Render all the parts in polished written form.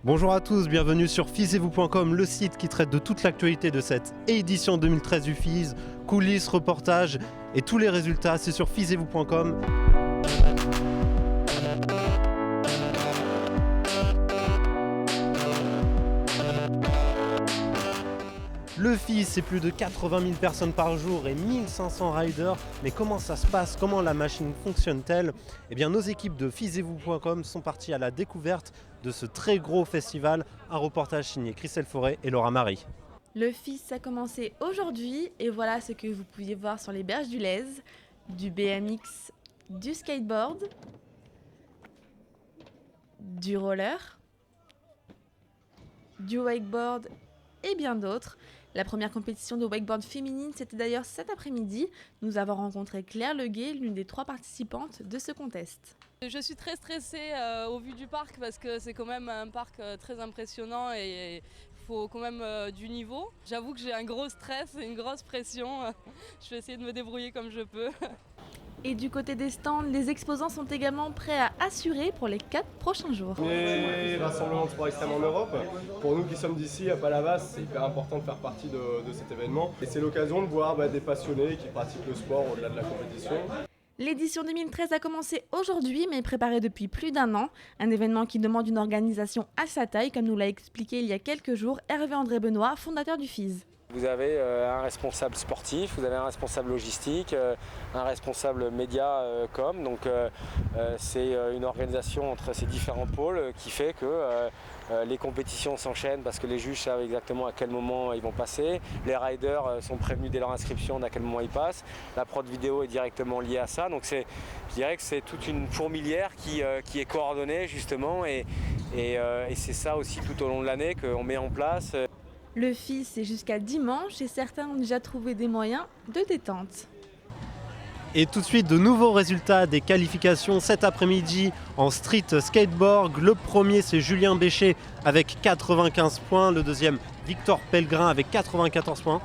Bonjour à tous, bienvenue sur fizez-vous.com, le site qui traite de toute l'actualité de cette édition 2013 du FIS, coulisses, reportages et tous les résultats, c'est sur fizez-vous.com. Le FIS, c'est plus de 80 000 personnes par jour et 1500 riders. Mais comment ça se passe? Comment la machine fonctionne-t-elle? Eh bien, nos équipes de fizez-vous.com sont parties à la découverte de ce très gros festival. Un reportage signé Christelle Forêt et Laura Marie. Le FIS a commencé aujourd'hui et voilà ce que vous pouviez voir sur les berges du Lez, du BMX, du skateboard, du roller, du wakeboard et bien d'autres. La première compétition de wakeboard féminine, c'était d'ailleurs cet après-midi. Nous avons rencontré Claire Leguet, l'une des 3 participantes de ce contest. Je suis très stressée au vu du parc parce que c'est quand même un parc très impressionnant et il faut quand même du niveau. J'avoue que j'ai un gros stress et une grosse pression. Je vais essayer de me débrouiller comme je peux. Et du côté des stands, les exposants sont également prêts à assurer pour les 4 prochains jours. Premier rassemblement de sport extrême en Europe. Pour nous qui sommes d'ici à Palavas, c'est hyper important de faire partie de cet événement. Et c'est l'occasion de voir des passionnés qui pratiquent le sport au-delà de la compétition. L'édition 2013 a commencé aujourd'hui, mais est préparée depuis plus d'1 an. Un événement qui demande une organisation à sa taille, comme nous l'a expliqué il y a quelques jours Hervé-André Benoît, fondateur du FIS. Vous avez un responsable sportif, vous avez un responsable logistique, un responsable média com. Donc c'est une organisation entre ces différents pôles qui fait que les compétitions s'enchaînent parce que les juges savent exactement à quel moment ils vont passer. Les riders sont prévenus dès leur inscription d'à quel moment ils passent. La prod vidéo est directement liée à ça. Donc je dirais que c'est toute une fourmilière qui est coordonnée justement et c'est ça aussi tout au long de l'année qu'on met en place. Le FIS c'est jusqu'à dimanche et certains ont déjà trouvé des moyens de détente. Et tout de suite, de nouveaux résultats des qualifications cet après-midi en street skateboard. Le premier, c'est Julien Béchet avec 95 points. Le deuxième, Victor Pellegrin avec 94 points.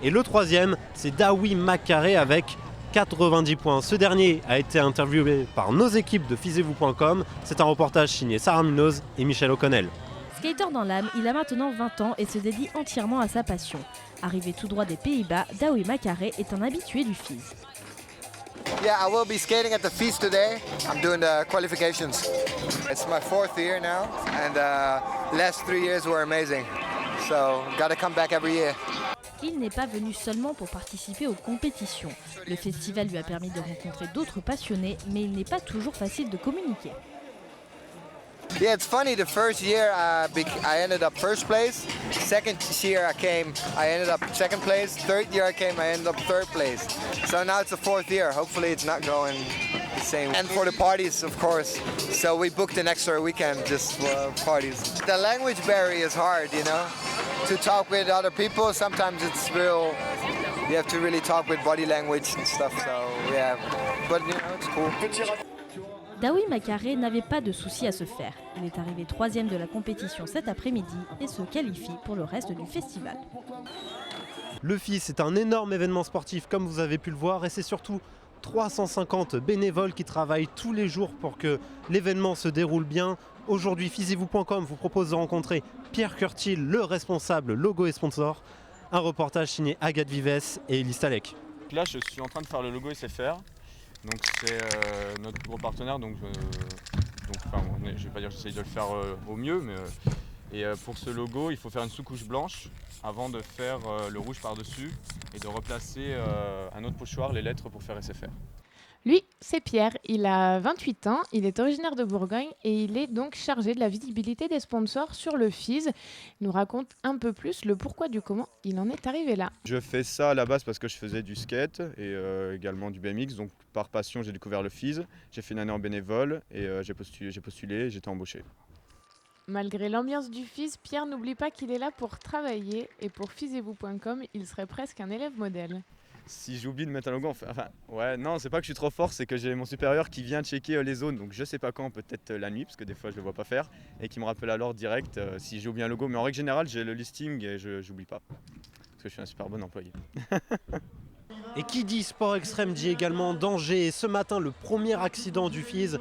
Et le troisième, c'est Daoui Makaré avec 90 points. Ce dernier a été interviewé par nos équipes de fizez-vous.com. C'est un reportage signé Sarah Munoz et Michel O'Connell. Skater dans l'âme, il a maintenant 20 ans et se dédie entièrement à sa passion. Arrivé tout droit des Pays-Bas, Daoui Makaré est un habitué du FIS. Yeah, I will be skating at the FIS today. I'm doing the qualifications. It's my 4th year now, and last 3 years were amazing. So, gotta come back every year. Il n'est pas venu seulement pour participer aux compétitions. Le festival lui a permis de rencontrer d'autres passionnés, mais il n'est pas toujours facile de communiquer. Yeah, it's funny. The first year I ended up first place. Second year I ended up second place. Third year I ended up third place. So now it's the 4th year. Hopefully it's not going the same. And for the parties, of course. So we booked an extra weekend just for parties. The language barrier is hard, you know, to talk with other people. Sometimes it's real. You have to really talk with body language and stuff. So yeah, but you know, it's cool. Daoui Makaré n'avait pas de souci à se faire. Il est arrivé 3e de la compétition cet après-midi et se qualifie pour le reste du festival. Le FIS, c'est un énorme événement sportif comme vous avez pu le voir et c'est surtout 350 bénévoles qui travaillent tous les jours pour que l'événement se déroule bien. Aujourd'hui, fizez-vous.com vous propose de rencontrer Pierre Curtil, le responsable logo et sponsor. Un reportage signé Agathe Vives et Elise Talek. Là, je suis en train de faire le logo SFR. Donc c'est notre plus gros partenaire, je ne vais pas dire que j'essaye de le faire au mieux, mais pour ce logo, il faut faire une sous-couche blanche avant de faire le rouge par-dessus et de replacer un autre pochoir, les lettres pour faire SFR. Lui, c'est Pierre, il a 28 ans, il est originaire de Bourgogne et il est donc chargé de la visibilité des sponsors sur le FIS. Il nous raconte un peu plus le pourquoi du comment il en est arrivé là. Je fais ça à la base parce que je faisais du skate et également du BMX, donc par passion j'ai découvert le FIS. J'ai fait une année en bénévole et j'ai postulé et j'ai été embauché. Malgré l'ambiance du FIS, Pierre n'oublie pas qu'il est là pour travailler et pour fizez-vous.com, il serait presque un élève modèle. Si j'oublie de mettre un logo, non, c'est pas que je suis trop fort, c'est que j'ai mon supérieur qui vient checker les zones, donc je sais pas quand, peut-être la nuit, parce que des fois je le vois pas faire, et qui me rappelle alors direct si j'ai oublié un logo. Mais en règle générale, j'ai le listing et j'oublie pas, parce que je suis un super bon employé. Et qui dit sport extrême dit également danger. Et ce matin, le premier accident du FIS,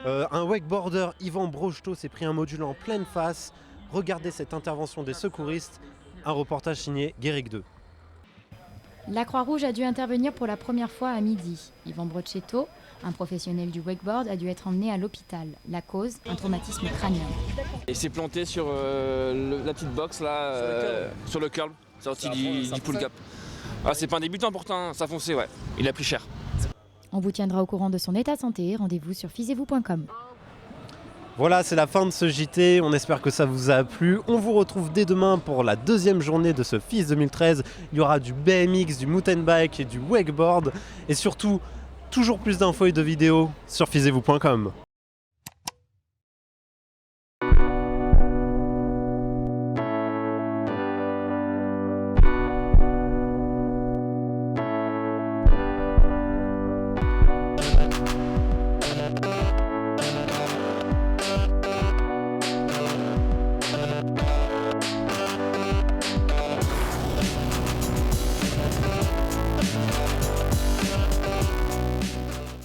un wakeboarder, Yvan Brocheteau, s'est pris un module en pleine face. Regardez cette intervention des secouristes, un reportage signé Guéric 2. La Croix-Rouge a dû intervenir pour la première fois à midi. Yvan Brocchetto, un professionnel du wakeboard, a dû être emmené à l'hôpital. La cause, un traumatisme crânien. Il s'est planté sur la petite box là, sur le curl, sorti du pull gap. Ah, c'est pas un débutant pourtant, ça a foncé, ouais. Il a pris cher. On vous tiendra au courant de son état de santé. Rendez-vous sur fisez-vous.com. Voilà, c'est la fin de ce JT, on espère que ça vous a plu. On vous retrouve dès demain pour la deuxième journée de ce FIS 2013. Il y aura du BMX, du mountain bike et du wakeboard. Et surtout, toujours plus d'infos et de vidéos sur fisez-vous.com.